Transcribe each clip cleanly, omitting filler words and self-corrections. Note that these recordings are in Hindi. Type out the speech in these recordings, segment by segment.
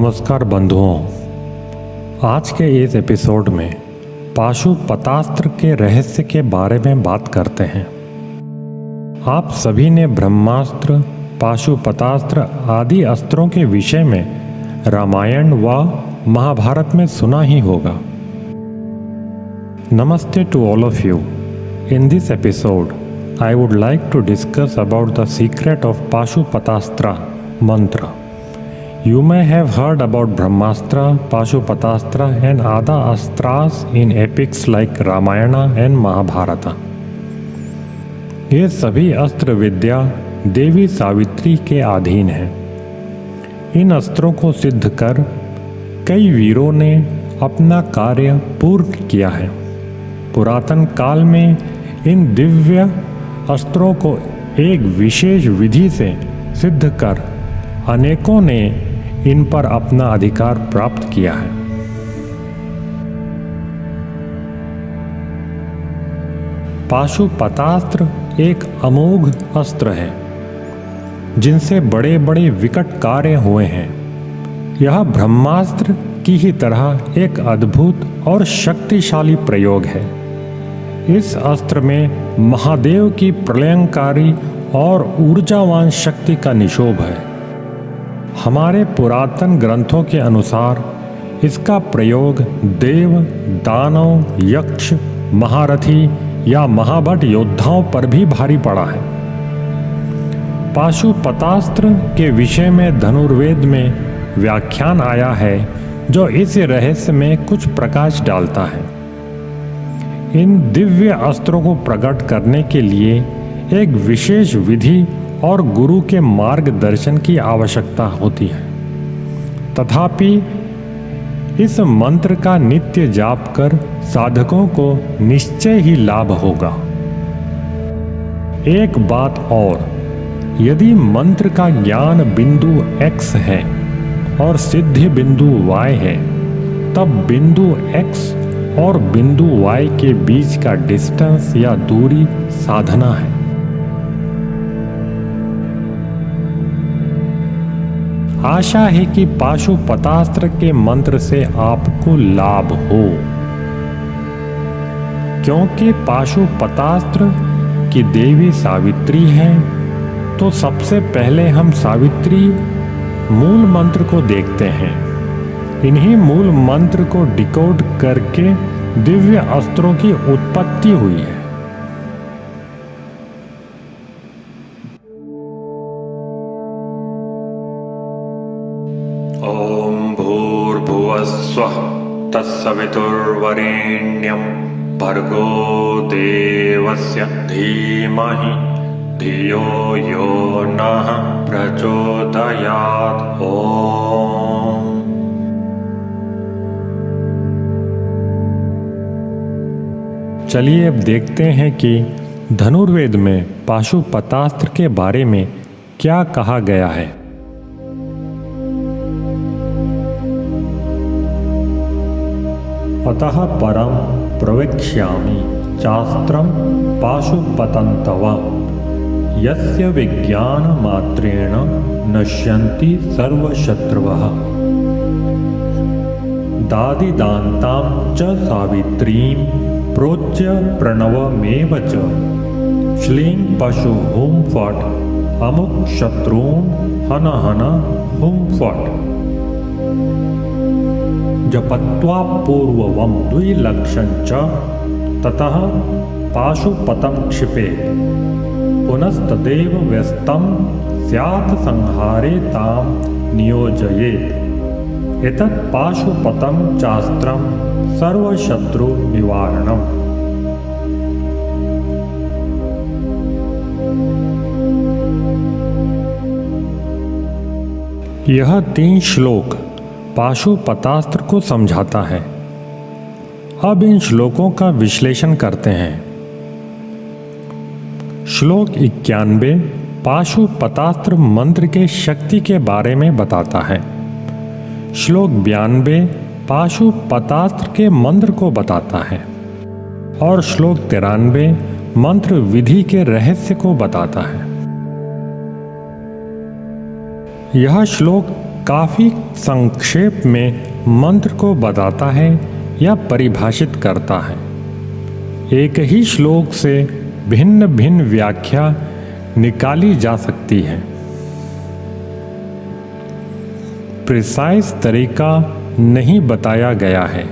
नमस्कार बंधुओं, आज के इस एपिसोड में पाशुपतास्त्र के रहस्य के बारे में बात करते हैं। आप सभी ने ब्रह्मास्त्र, पाशुपतास्त्र आदि अस्त्रों के विषय में रामायण व महाभारत में सुना ही होगा। नमस्ते to all of you. In this episode I would like to discuss about the secret of Pashupatastra mantra. You may have heard about Brahmastra, Pashupatastra and other astras in epics like Ramayana and Mahabharata. ये सभी अस्त्र विद्या देवी सावित्री के अधीन हैं। इन अस्त्रों को सिद्ध कर कई वीरों ने अपना कार्य पूर्ण किया है। पुरातन काल में इन दिव्य अस्त्रों को एक विशेष विधि से सिद्ध कर अनेकों ने इन पर अपना अधिकार प्राप्त किया है। पाशुपतास्त्र एक अमोघ अस्त्र है जिनसे बड़े बड़े विकट कार्य हुए हैं। यह ब्रह्मास्त्र की ही तरह एक अद्भुत और शक्तिशाली प्रयोग है। इस अस्त्र में महादेव की प्रलयंकारी और ऊर्जावान शक्ति का निशोभ है। हमारे पुरातन ग्रंथों के अनुसार इसका प्रयोग देव, दानव, यक्ष, महारथी या महाभट योद्धाओं पर भी भारी पड़ा है। पाशुपतास्त्र के विषय में धनुर्वेद में व्याख्यान आया है जो इस रहस्य में कुछ प्रकाश डालता है। इन दिव्य अस्त्रों को प्रकट करने के लिए एक विशेष विधि और गुरु के मार्गदर्शन की आवश्यकता होती है। तथापि इस मंत्र का नित्य जाप कर साधकों को निश्चय ही लाभ होगा। एक बात और, यदि मंत्र का ज्ञान बिंदु X है और सिद्धि बिंदु Y है, तब बिंदु X और बिंदु Y के बीच का डिस्टेंस या दूरी साधना है। आशा है कि पाशुपतास्त्र के मंत्र से आपको लाभ हो, क्योंकि पाशुपतास्त्र की देवी सावित्री है। तो सबसे पहले हम सावित्री मूल मंत्र को देखते हैं। इन्हीं मूल मंत्र को डिकोड करके दिव्य अस्त्रों की उत्पत्ति हुई है। ओम भूर्भुवस्वः तत्सवितुर्वरेण्यं भर्गो देवस्य धीमहि धियो यो नः प्रचोदयात्। ओम। चलिए अब देखते हैं कि धनुर्वेद में पाशुपतास्त्र के बारे में क्या कहा गया है। अतः परम प्रवक्ष्यामि शास्त्रं पाशुपतन्तव यस्य विज्ञान मात्रेण नश्यन्ति सर्वशत्रवः दादिदान्तां च सावित्रीं प्रोच्य प्रणवमेव च श्लीं पशु हुं फट् अमुक शत्रून् हन हन हुं फट् जपत्वा पूर्ववं द्विलक्षं च ततः पाशुपतं क्षिपेत् पुनस्तदेव व्यस्तं स्यात् संहारे तां नियोजयेत्। एतत् पाशुपतं चास्त्रं सर्वशत्रु निवारणम्। यह 3 श्लोक पाशुपतास्त्र को समझाता है। अब इन श्लोकों का विश्लेषण करते हैं। श्लोक 91 पाशुपतास्त्र मंत्र के शक्ति के बारे में बताता है। श्लोक 92 पाशुपतास्त्र के मंत्र को बताता है और श्लोक 93 मंत्र विधि के रहस्य को बताता है। यह श्लोक काफ़ी संक्षेप में मंत्र को बताता है या परिभाषित करता है। एक ही श्लोक से भिन्न भिन्न व्याख्या निकाली जा सकती है। प्रिसाइज तरीका नहीं बताया गया है,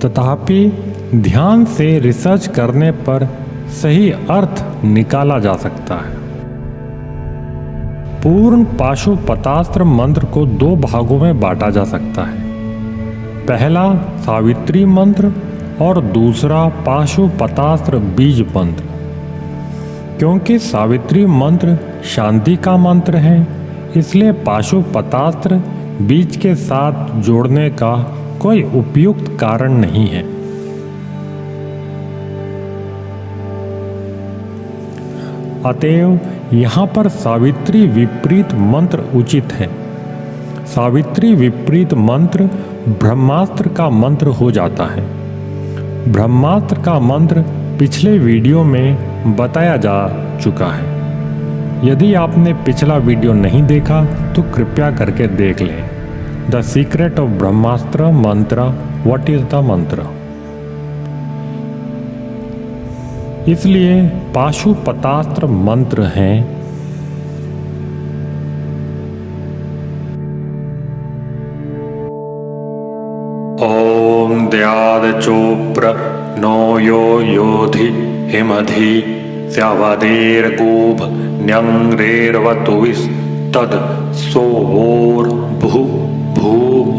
तथापि ध्यान से रिसर्च करने पर सही अर्थ निकाला जा सकता है। पूर्ण पाशुपतास्त्र मंत्र को 2 भागों में बांटा जा सकता है। पहला सावित्री मंत्र और दूसरा पाशुपतास्त्र बीज मंत्र। क्योंकि सावित्री मंत्र शांति का मंत्र है, इसलिए पाशुपतास्त्र बीज के साथ जोड़ने का कोई उपयुक्त कारण नहीं है। अतएव यहाँ पर सावित्री विपरीत मंत्र उचित है। सावित्री विपरीत मंत्र ब्रह्मास्त्र का मंत्र हो जाता है। ब्रह्मास्त्र का मंत्र पिछले वीडियो में बताया जा चुका है। यदि आपने पिछला वीडियो नहीं देखा तो कृपया करके देख लें। द सीक्रेट ऑफ ब्रह्मास्त्र मंत्र, व्हाट इज द मंत्र। इसलिए पाशुपतास्त्र मंत्र हैं ॐ द्याद चोप्र नो यो योधि हिमधि स्यावदेर्गोभ न्यंग्रेर्वतुविस्तद सोवोर्भु भू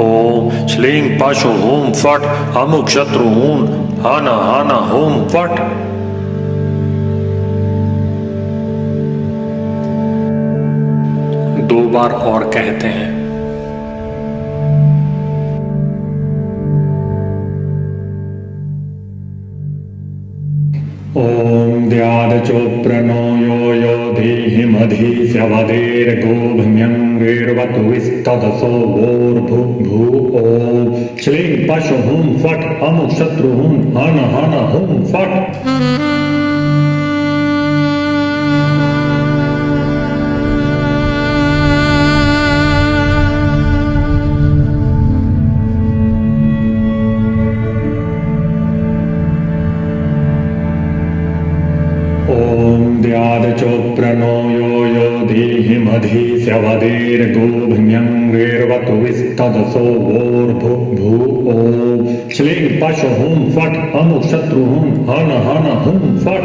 ओम श्लीं पाशु होम फट अमुक शत्रु हून हाना हाना होम फट। दो बार और कहते हैं। ओम द्याद चोप्रणो यो योधि हिमधि स्यवदेर्गोभ्यंगेर्वतुविस्तदसो वोर्भु भू ओम श्लीं पशु हुम फट अमुक शत्रु हुम हन हन हुम फट। द्याद चोप्रणो यो योधि हिमधि स्यवदेर्गोभ्यंगेर्वतुविस्तदसो वोर्भु भू ओम श्लीं पशु हुम फट अमुक शत्रु हुम हन हन हुम फट।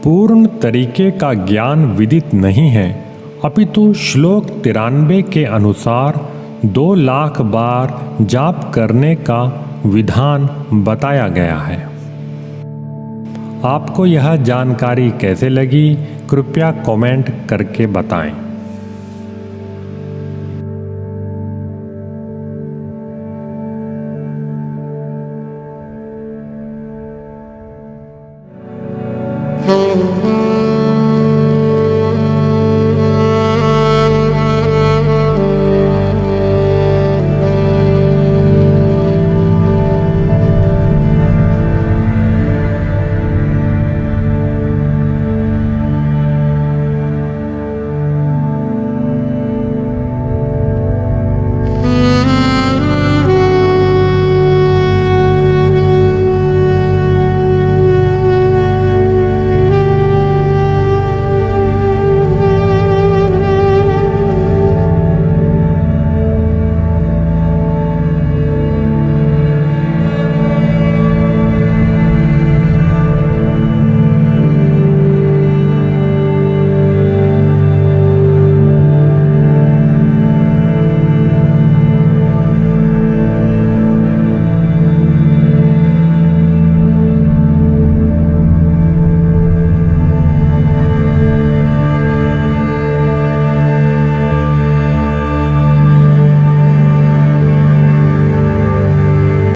पूर्ण तरीके का ज्ञान विदित नहीं है, अपितु श्लोक 93 के अनुसार 2 लाख बार जाप करने का विधान बताया गया है। आपको यह जानकारी कैसे लगी, कृपया कमेंट करके बताएं।